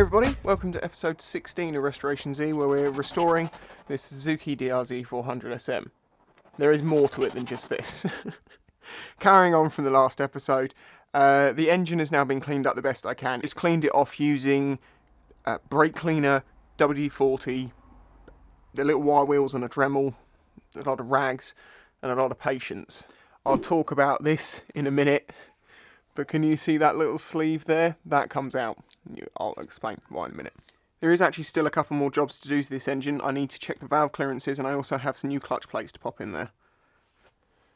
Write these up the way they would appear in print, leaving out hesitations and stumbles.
everybody, welcome to episode 16 of Restoration Z, where we're restoring this Suzuki DRZ400SM. There is more to it than just this. Carrying on from the last episode, the engine has now been cleaned up the best I can. It's cleaned it off using brake cleaner, WD-40, the little wire wheels on a Dremel, a lot of rags, and a lot of patience. I'll talk about this in a minute, but can you see that little sleeve there? That comes out. I'll explain why in a minute. There is actually still a couple more jobs to do to this engine. I need to check the valve clearances, and I also have some new clutch plates to pop in there.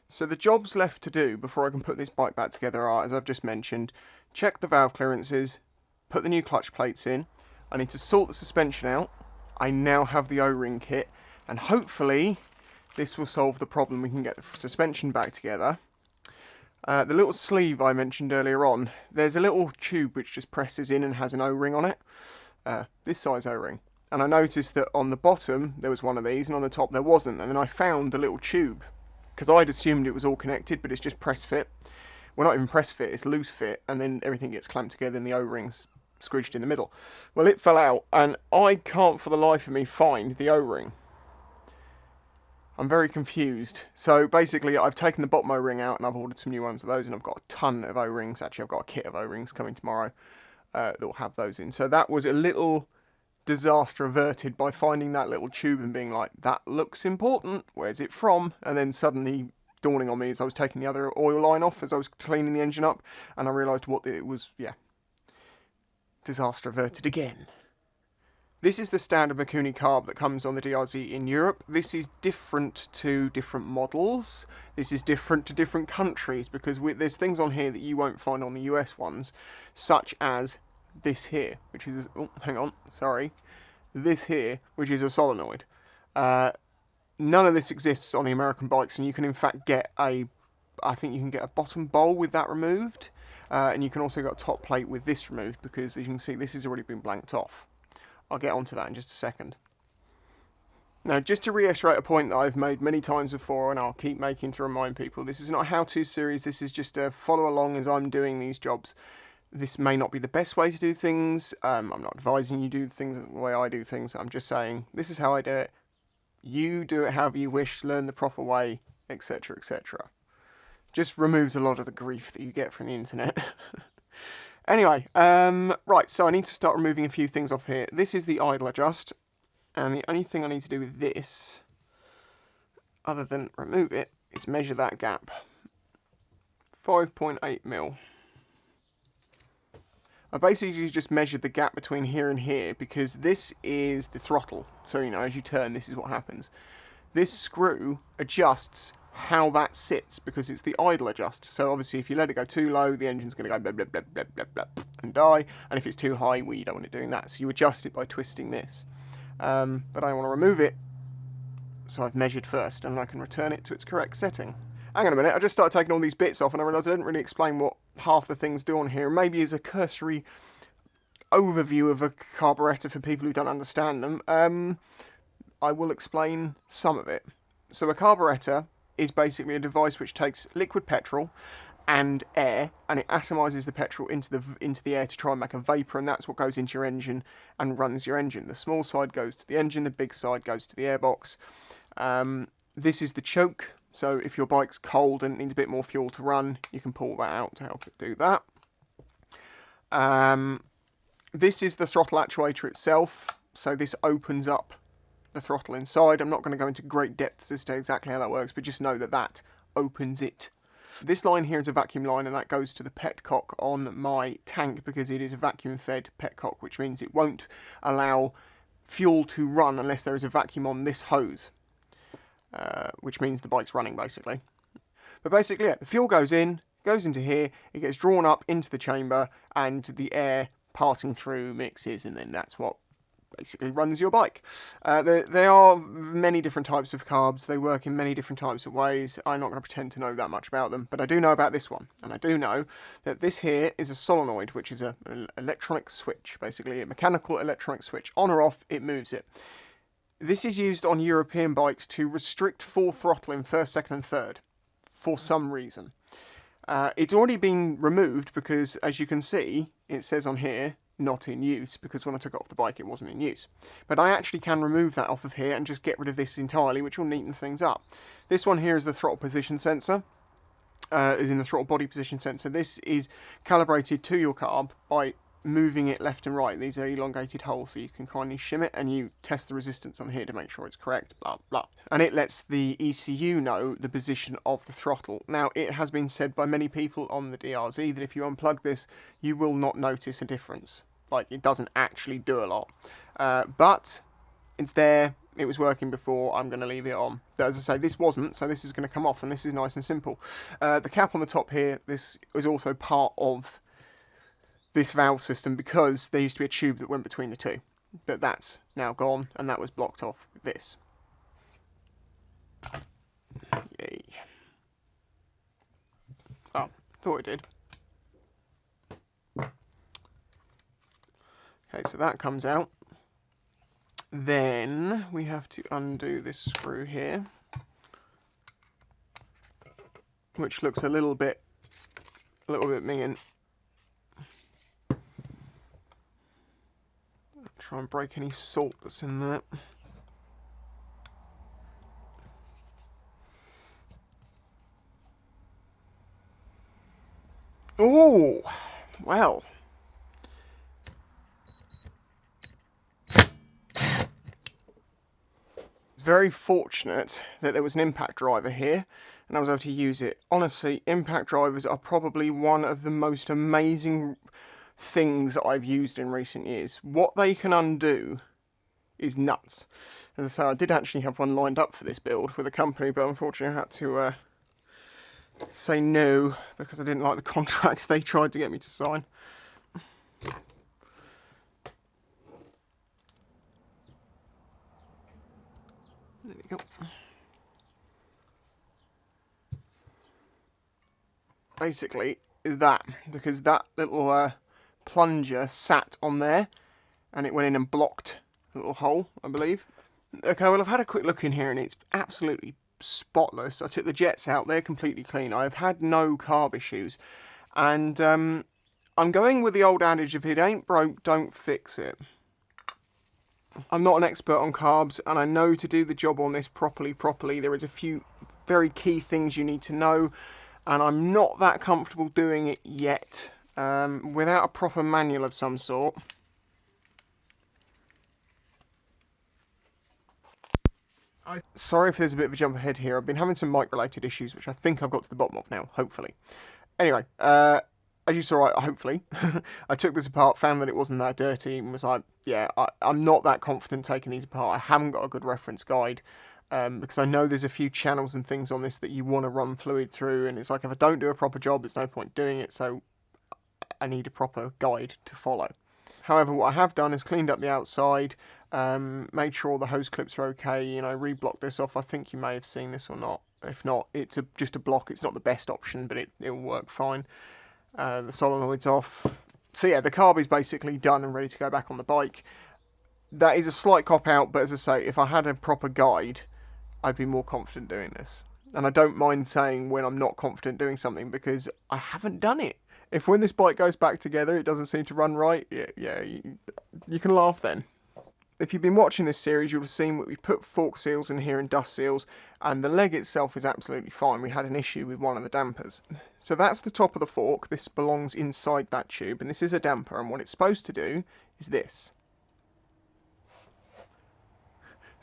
So the jobs left to do before I can put this bike back together are, as I've just mentioned, check the valve clearances, put the new clutch plates in. I need to sort the suspension out. I now have the O-ring kit, and hopefully this will solve the problem. We can get the suspension back together. The little sleeve I mentioned earlier on, there's a little tube which just presses in and has an O-ring on it. This size O-ring. And I noticed that on the bottom there was one of these and on the top there wasn't. And then I found the little tube, because I'd assumed it was all connected, but it's just press fit. Well, not even press fit, it's loose fit, and then everything gets clamped together and the O-ring's squidged in the middle. Well, it fell out and I can't for the life of me find the O-ring. I'm very confused. So basically I've taken the bottom O-ring out and I've ordered some new ones of those, and I've got a ton of O-rings. Actually, I've got a kit of O-rings coming tomorrow that will have those in. So that was a little disaster averted by finding that little tube and being like, that looks important, where's it from? And then suddenly dawning on me as I was taking the other oil line off as I was cleaning the engine up, and I realised what it was. Yeah, disaster averted again. This is the standard Mikuni carb that comes on the DRZ in Europe. This is different to different models. This is different to different countries, because there's things on here that you won't find on the US ones, such as this here, which is, oh, hang on, sorry. This here, which is a solenoid. None of this exists on the American bikes, and you can in fact get I think you can get a bottom bowl with that removed, and you can also get a top plate with this removed, because as you can see, this has already been blanked off. I'll get onto that in just a second. Now, just to reiterate a point that I've made many times before, and I'll keep making to remind people, this is not a how-to series, this is just a follow along as I'm doing these jobs. This may not be the best way to do things, I'm not advising you do things the way I do things, I'm just saying, this is how I do it, you do it however you wish, learn the proper way, etc, etc. Just removes a lot of the grief that you get from the internet. Anyway, right, so I need to start removing a few things off here. This is the idle adjust, and the only thing I need to do with this, other than remove it, is measure that gap. 5.8mm. I basically just measured the gap between here and here, because this is the throttle. So, you know, as you turn, this is what happens. This screw adjusts how that sits, because it's the idle adjust. So obviously if you let it go too low, the engine's going to go blah blah blah blah blah blah and die, and if it's too high, well, you don't want it doing that, so you adjust it by twisting this. But I want to remove it, so I've measured first, and I can return it to its correct setting. Hang on a minute, I just started taking all these bits off and I realised I didn't really explain what half the things do on here. Maybe as a cursory overview of a carburettor for people who don't understand them, I will explain some of it. So a carburettor is basically a device which takes liquid petrol and air, and it atomizes the petrol into the air to try and make a vapor, and that's what goes into your engine and runs your engine. The small side goes to the engine, the big side goes to the airbox. This is the choke, so if your bike's cold and it needs a bit more fuel to run, you can pull that out to help it do that. This is the throttle actuator itself, so this opens up the throttle inside. I'm not going to go into great depths as to exactly how that works, but just know that that opens it. This line here is a vacuum line, and that goes to the petcock on my tank, because it is a vacuum fed petcock, which means it won't allow fuel to run unless there is a vacuum on this hose, which means the bike's running basically. But basically, yeah, the fuel goes into here, it gets drawn up into the chamber, and the air passing through mixes, and then that's what basically runs your bike. There are many different types of carbs. They work in many different types of ways. I'm not going to pretend to know that much about them, but I do know about this one, and I do know that this here is a solenoid, which is an electronic switch, basically a mechanical electronic switch. On or off, it moves it. This is used on European bikes to restrict full throttle in first, second and third for some reason. It's already been removed because, as you can see, it says on here, not in use, because when I took it off the bike it wasn't in use. But I actually can remove that off of here and just get rid of this entirely, which will neaten things up. This one here is the throttle position sensor, is in the throttle body position sensor. This is calibrated to your carb by moving it left and right. These are elongated holes, so you can kindly shim it and you test the resistance on here to make sure it's correct, blah blah. And it lets the ECU know the position of the throttle. Now, it has been said by many people on the DRZ that if you unplug this, you will not notice a difference. Like, it doesn't actually do a lot. But it's there, it was working before, I'm going to leave it on. But as I say, this wasn't, so this is going to come off, and this is nice and simple. The cap on the top here, this was also part of this valve system because there used to be a tube that went between the two. But that's now gone, and that was blocked off with this. Yay. Oh, thought it did. Okay, so that comes out. Then we have to undo this screw here, which looks a little bit minging. Try and break any salt that's in there. Oh, well. Very fortunate that there was an impact driver here and I was able to use it. Honestly, impact drivers are probably one of the most amazing things that I've used in recent years. What they can undo is nuts. As I say, I did actually have one lined up for this build with a company, but unfortunately I had to say no because I didn't like the contract they tried to get me to sign. There we go. Basically, is that, because that little plunger sat on there and it went in and blocked the little hole, I believe. Okay, well, I've had a quick look in here and it's absolutely spotless. I took the jets out, they're completely clean. I've had no carb issues. And I'm going with the old adage, if it ain't broke, don't fix it. I'm not an expert on carbs, and I know to do the job on this properly, there is a few very key things you need to know, and I'm not that comfortable doing it yet without a proper manual of some sort. Sorry if there's a bit of a jump ahead here. I've been having some mic-related issues, which I think I've got to the bottom of now, hopefully. Anyway, as you saw, hopefully, I took this apart, found that it wasn't that dirty, and was like, yeah, I'm not that confident taking these apart. I haven't got a good reference guide, because I know there's a few channels and things on this that you want to run fluid through, and it's like, if I don't do a proper job, there's no point doing it, so I need a proper guide to follow. However, what I have done is cleaned up the outside, made sure all the hose clips are okay, you know, reblocked this off. I think you may have seen this or not. If not, it's just a block. It's not the best option, but it'll work fine. The solenoid's off. So yeah, the carb is basically done and ready to go back on the bike. That is a slight cop out, but as I say, if I had a proper guide, I'd be more confident doing this. And I don't mind saying when I'm not confident doing something because I haven't done it. If when this bike goes back together, it doesn't seem to run right, yeah, you can laugh then. If you've been watching this series, you'll have seen that we put fork seals in here and dust seals, and the leg itself is absolutely fine. We had an issue with one of the dampers. So that's the top of the fork. This belongs inside that tube, and this is a damper, and what it's supposed to do is this.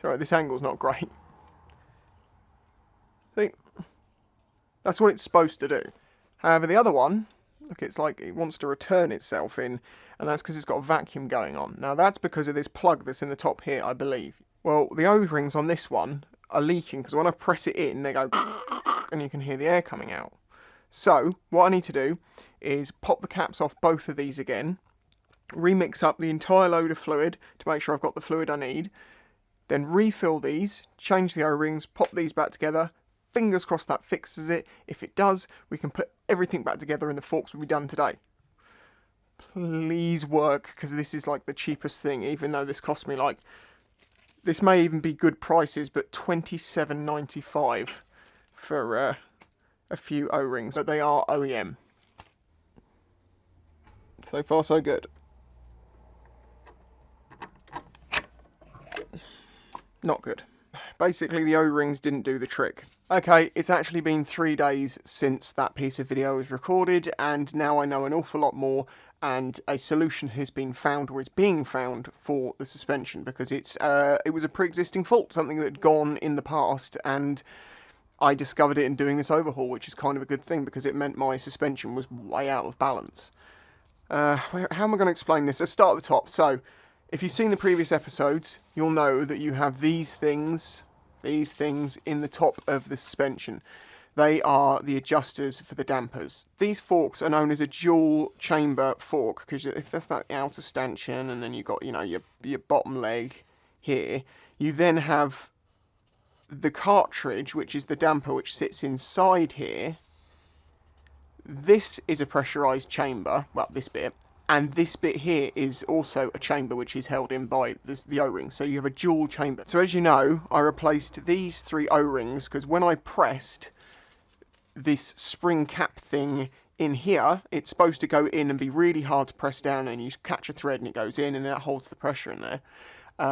Sorry, this angle's not great. See? That's what it's supposed to do. However, the other one, look, it's like it wants to return itself in, and that's because it's got a vacuum going on. Now, that's because of this plug that's in the top here, I believe. Well, the O-rings on this one are leaking, because when I press it in, they go, and you can hear the air coming out. So, what I need to do is pop the caps off both of these again, remix up the entire load of fluid to make sure I've got the fluid I need, then refill these, change the O-rings, pop these back together. Fingers crossed that fixes it. If it does, we can put everything back together and the forks will be done today. Please work, because this is like the cheapest thing, even though this cost me like, this may even be good prices, but $27.95 for a few O-rings, but they are OEM. So far so good. Not good. Basically, the O-rings didn't do the trick. Okay, it's actually been 3 days since that piece of video was recorded, and now I know an awful lot more, and a solution has been found, or is being found, for the suspension, because it was a pre-existing fault, something that had gone in the past, and I discovered it in doing this overhaul, which is kind of a good thing, because it meant my suspension was way out of balance. How am I going to explain this? Let's start at the top. So, if you've seen the previous episodes, you'll know that you have these things in the top of the suspension. They are the adjusters for the dampers. These forks are known as a dual chamber fork, because if that's that outer stanchion, and then you've got, you know, your bottom leg here, you then have the cartridge, which is the damper, which sits inside here. This is a pressurized chamber, well, this bit, and this bit here is also a chamber which is held in by the O-ring, so you have a dual chamber. So as you know, I replaced these 3 O-rings because when I pressed this spring cap thing in here, it's supposed to go in and be really hard to press down, and you catch a thread and it goes in and that holds the pressure in there.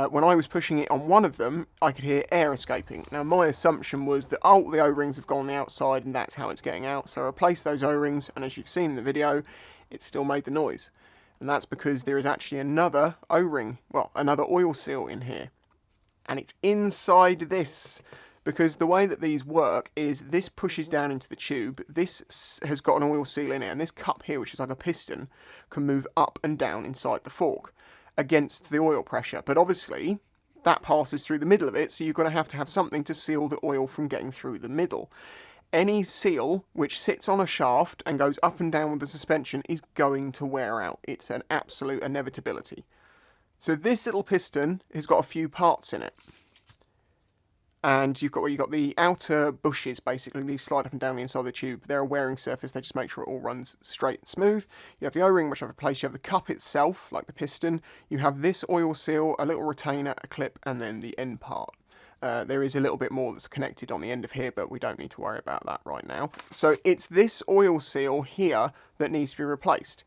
When I was pushing it on one of them, I could hear air escaping. Now my assumption was that, oh, the O-rings have gone on the outside and that's how it's getting out. So I replaced those O-rings, and as you've seen in the video, it still made the noise. And that's because there is actually another O-ring, well, another oil seal in here. And it's inside this. Because the way that these work is this pushes down into the tube, this has got an oil seal in it, and this cup here, which is like a piston, can move up and down inside the fork against the oil pressure. But obviously that passes through the middle of it, so you're going to have something to seal the oil from getting through the middle. Any seal which sits on a shaft and goes up and down with the suspension is going to wear out. It's an absolute inevitability. So this little piston has got a few parts in it. And you've got the outer bushes, basically. These slide up and down the inside of the tube. They're a wearing surface. They just make sure it all runs straight and smooth. You have the O-ring, which I've replaced. You have the cup itself, like the piston. You have this oil seal, a little retainer, a clip, and then the end part. There is a little bit more that's connected on the end of here, but we don't need to worry about that right now. So it's this oil seal here that needs to be replaced.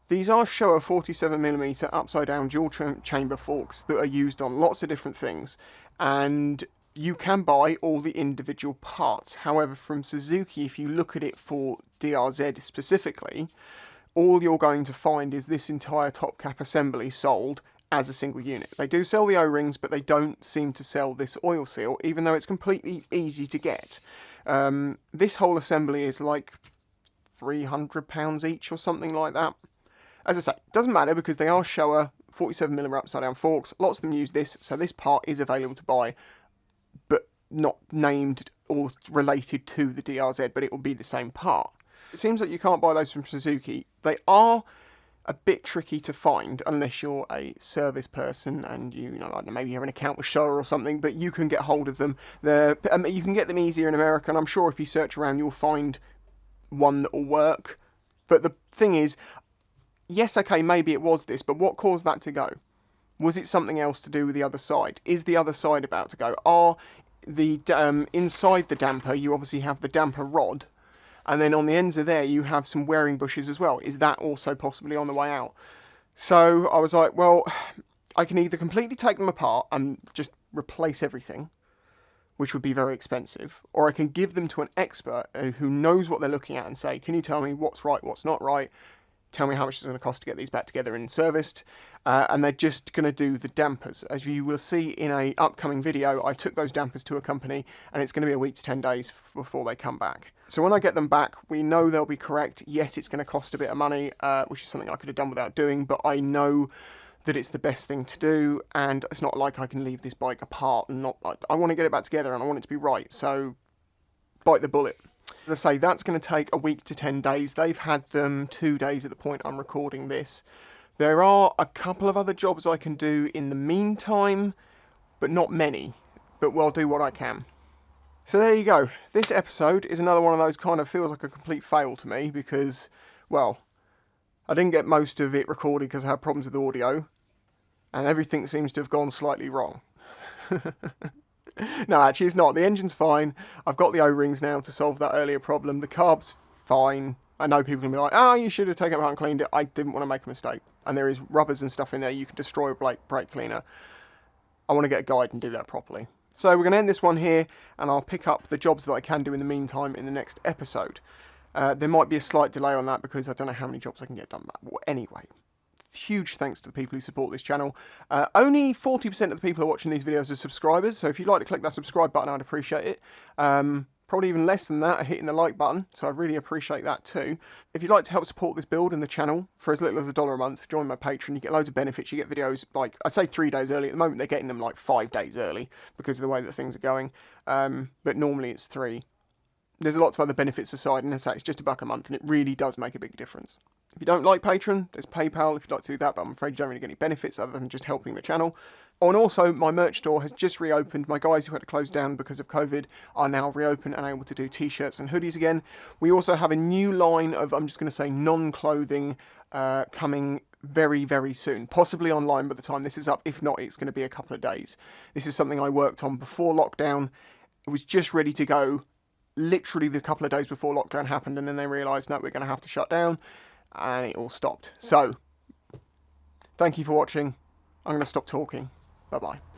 These are Showa 47mm upside down dual chamber forks that are used on lots of different things, and you can buy all the individual parts. However, from Suzuki, if you look at it for DRZ specifically, all you're going to find is this entire top cap assembly sold as a single unit. They do sell the O-rings, but they don't seem to sell this oil seal, even though it's completely easy to get. This whole assembly is like £300 each or something like that. As I say, it doesn't matter because they are Showa 47mm upside down forks. Lots of them use this, so this part is available to buy, but not named or related to the DRZ, but it will be the same part. It seems like you can't buy those from Suzuki. They are a bit tricky to find unless you're a service person and you know, like maybe you have an account with Showa or something, but you can get hold of them. You can get them easier in America, and I'm sure if you search around you'll find one that will work. But the thing is, yes, okay, maybe it was this, but what caused that to go? Was it something else to do with the other side? Is the other side about to go? Are the inside the damper, you obviously have the damper rod, and then on the ends of there you have some wearing bushes as well. Is that also possibly on the way out? So I was like, well, I can either completely take them apart and just replace everything, which would be very expensive, or I can give them to an expert who knows what they're looking at and say, can you tell me what's right, what's not right? Tell me how much it's going to cost to get these back together and serviced, and they're just going to do the dampers. As you will see in an upcoming video, I took those dampers to a company, and it's going to be a week to 10 days before they come back. So when I get them back, we know they'll be correct. Yes, it's going to cost a bit of money, which is something I could have done without doing, but I know that it's the best thing to do, and it's not like I can leave this bike apart and not. I want to get it back together, and I want it to be right, so bite the bullet. As I say, that's going to take a week to 10 days. They've had them 2 days at the point I'm recording this. There are a couple of other jobs I can do in the meantime, but not many. But we'll do what I can. So there you go. This episode is another one of those kind of feels like a complete fail to me because, well, I didn't get most of it recorded because I had problems with audio, and everything seems to have gone slightly wrong. No, actually it's not. The engine's fine. I've got the O-rings now to solve that earlier problem. The carb's fine. I know people can be like, oh, you should have taken it out and cleaned it. I didn't want to make a mistake. And there is rubbers and stuff in there. You can destroy a brake cleaner. I want to get a guide and do that properly. So we're going to end this one here, and I'll pick up the jobs that I can do in the meantime in the next episode. There might be a slight delay on that because I don't know how many jobs I can get done. But anyway, huge thanks to the people who support this channel. Only 40% of the people who are watching these videos are subscribers, so if you'd like to click that subscribe button, I'd appreciate it. Probably even less than that are hitting the like button, so I really appreciate that too. If you'd like to help support this build and the channel for as little as $1 a month, join my Patreon. You get loads of benefits. You get videos, like, I say 3 days early. At the moment, they're getting them like 5 days early because of the way that things are going. But normally it's 3. There's lots of other benefits aside, and as I say, it's just $1 a month, and it really does make a big difference. If you don't like Patreon, there's PayPal if you'd like to do that, but I'm afraid you don't really get any benefits other than just helping the channel. Oh, and also, my merch store has just reopened. My guys who had to close down because of COVID are now reopened and able to do t-shirts and hoodies again. We also have a new line of, I'm just going to say, non-clothing coming very, very soon. Possibly online by the time this is up. If not, it's going to be a couple of days. This is something I worked on before lockdown. It was just ready to go literally the couple of days before lockdown happened, and then they realised, no, we're going to have to shut down, and it all stopped. So, thank you for watching. I'm going to stop talking. Bye-bye.